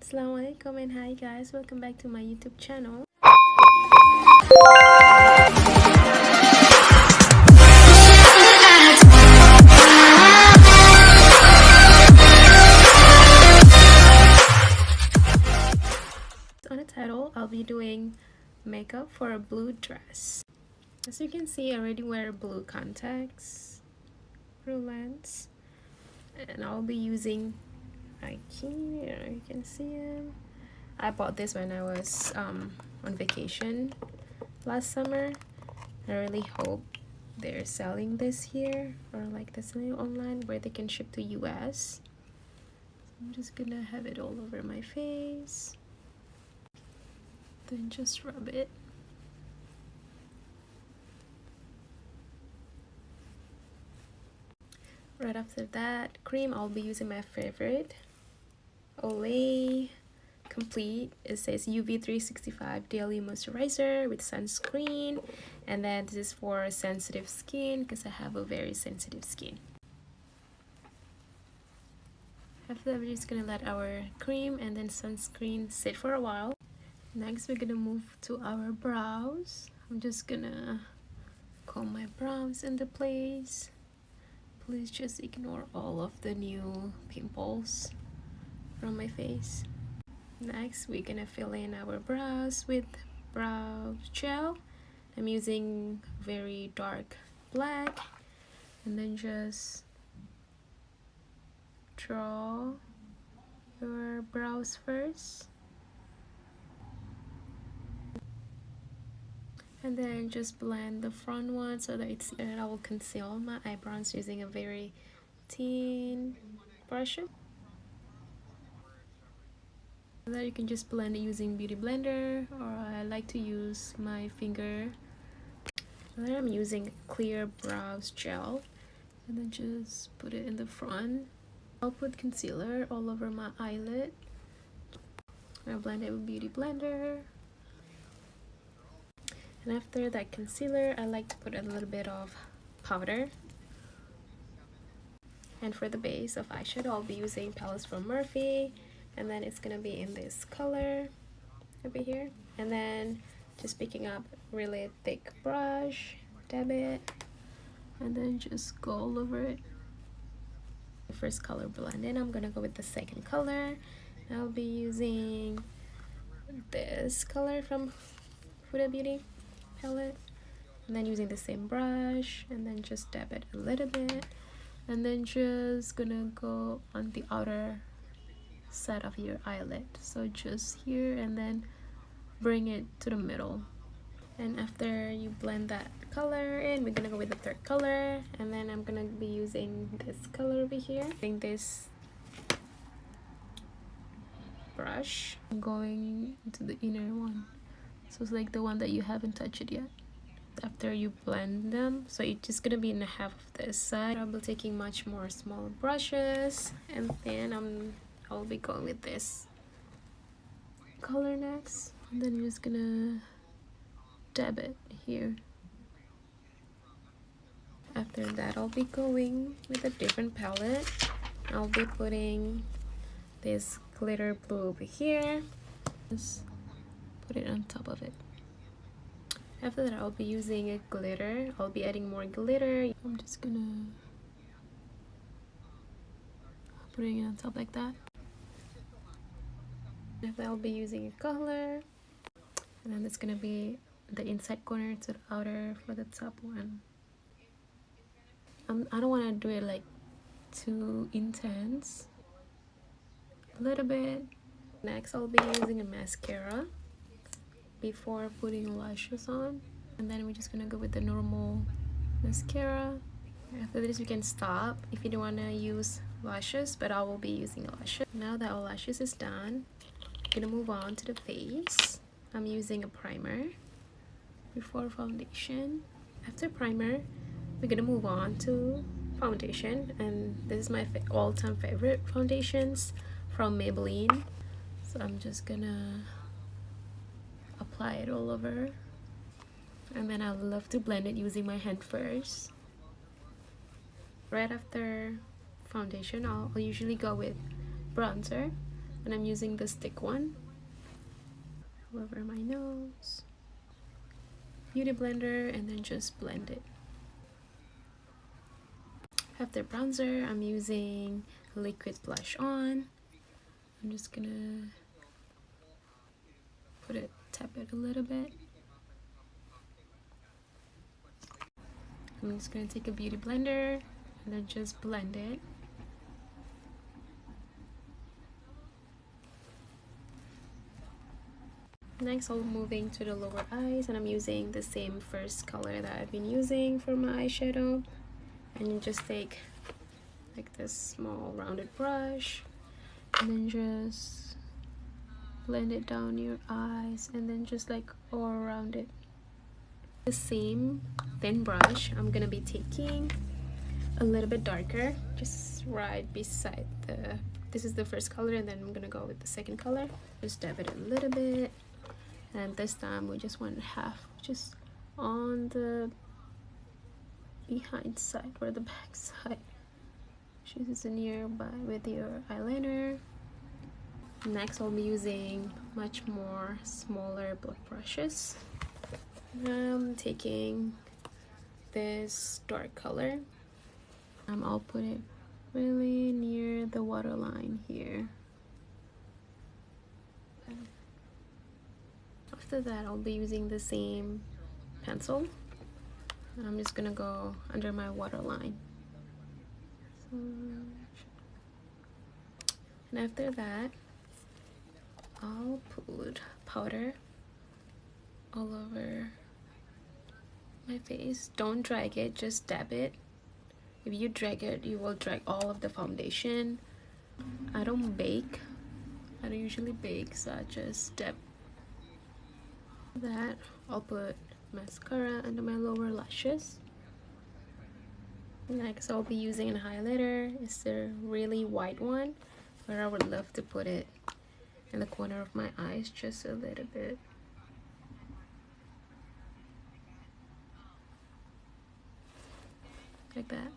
Assalamualaikum and hi guys, welcome back to my YouTube channel. On the title, I'll be doing makeup for a blue dress. As you can see, I already wear blue contacts, blue lens, and I'll be using Nike. You can see it. I bought this when I was on vacation last summer. I really hope they're selling this here, or like this online where they can ship to US. I'm just gonna have it all over my face, then just rub it. Right after that, cream, I'll be using my favorite Olay Complete. It says UV 365 daily moisturizer with sunscreen, and then this is for sensitive skin because I have a very sensitive skin. After that, we're just gonna let our cream and then sunscreen sit for a while. Next, we're gonna move to our brows. I'm just gonna comb my brows into place. Please just ignore all of the new pimples from my face. Next, we're gonna fill in our brows with brow gel. I'm using very dark black, and then just draw your brows first, and then just blend the front one so that it's, and I will conceal my eyebrows using a very thin brush. And then you can just blend it using beauty blender, or I like to use my finger. And then I'm using clear brows gel, and then just put it in the front. I'll put concealer all over my eyelid. I blend it with beauty blender. And after that concealer, I like to put a little bit of powder. And for the base of eyeshadow, I'll be using palettes from Morphe, and then it's gonna be in this color over here. And then just picking up really thick brush, dab it, and then just go all over it. The first color blend in, I'm gonna go with the second color. I'll be using this color from Huda Beauty palette, and then using the same brush, and then just dab it a little bit, and then just gonna go on the outer side of your eyelid, so just here, and then bring it to the middle. And after you blend that color in, we're gonna go with the third color, and then I'm gonna be using this color over here. I think this brush, I'm going into the inner one, so it's like the one that you haven't touched it yet. After you blend them, so it's just gonna be in the half of this side. I'll be taking much more small brushes, and then I'll be going with this color next, and then you're just gonna dab it here. After that, I'll be going with a different palette. I'll be putting this glitter blue over here. Just put it on top of it. After that, I'll be using a glitter. I'll be adding more glitter. I'm just gonna putting it on top like that. After that, I'll be using a color, and then it's gonna be the inside corner to the outer for the top one. I don't want to do it like too intense, a little bit. Next, I'll be using a mascara before putting lashes on, and then we're just gonna go with the normal mascara. After this, you can stop if you don't want to use lashes, but I will be using lashes. Now that all lashes is done, I'm gonna move on to the face. I'm using a primer before foundation. After primer, we're gonna move on to foundation, and this is my all-time favorite foundations from Maybelline. So I'm just gonna apply it all over, and then I love to blend it using my hand first. Right after foundation, I'll usually go with bronzer. and I'm using the stick one all over my nose. Beauty blender, and then just blend it. After bronzer, I'm using liquid blush on. I'm just gonna tap it a little bit. I'm just gonna take a beauty blender and then just blend it. Next, I'll moving to the lower eyes, and I'm using the same first color that I've been using for my eyeshadow. And you just take like this small rounded brush and then just blend it down your eyes, and then just like all around it. The same thin brush, I'm gonna be taking a little bit darker, just right beside this is the first color, and then I'm gonna go with the second color. Just dab it a little bit, and this time we just want half, just on the behind side or the back side. Choose nearby with your eyeliner. Next, I'll be using much more smaller black brushes. I'm taking this dark color. I'll put it really near the waterline here. After that, I'll be using the same pencil. I'm just gonna go under my waterline. And after that, I'll put powder all over my face. Don't drag it, just dab it. If you drag it, you will drag all of the foundation. I don't bake. I don't usually bake, so I just dab that. I'll put mascara under my lower lashes. Next, I'll be using a highlighter. It's a really white one, but I would love to put it in the corner of my eyes just a little bit. Like that.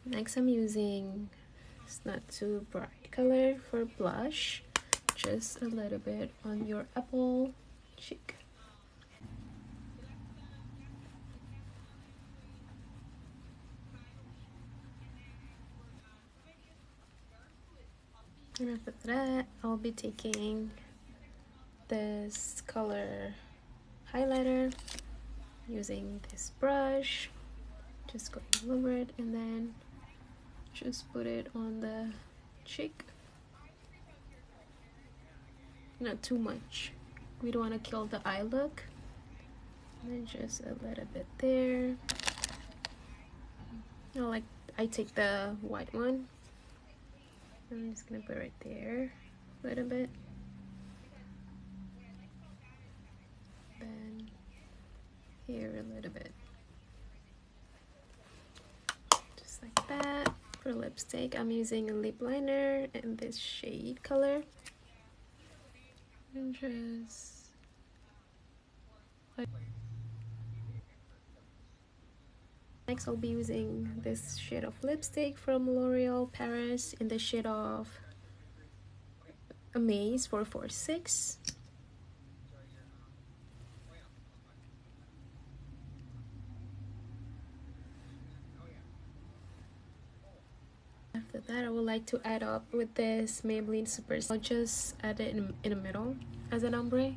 Next, I'm using, it's not too bright color for blush, just a little bit on your apple cheek. And after that, I'll be taking this color highlighter, using this brush, just going over it, and then just put it on the cheek. Not too much, we don't want to kill the eye look. And then just a little bit there. I take the white one, I'm just gonna put it right there a little bit, then here a little bit, just like that. For lipstick, I'm using a lip liner in this shade color, and just like. Next, I'll be using this shade of lipstick from L'Oreal Paris in the shade of Amaze 446. After that, I would like to add up with this Maybelline Super. I'll just add it in the middle as an ombre.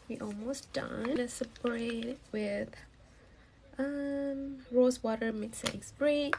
We almost done. Let's separate it with rose water mid setting spray.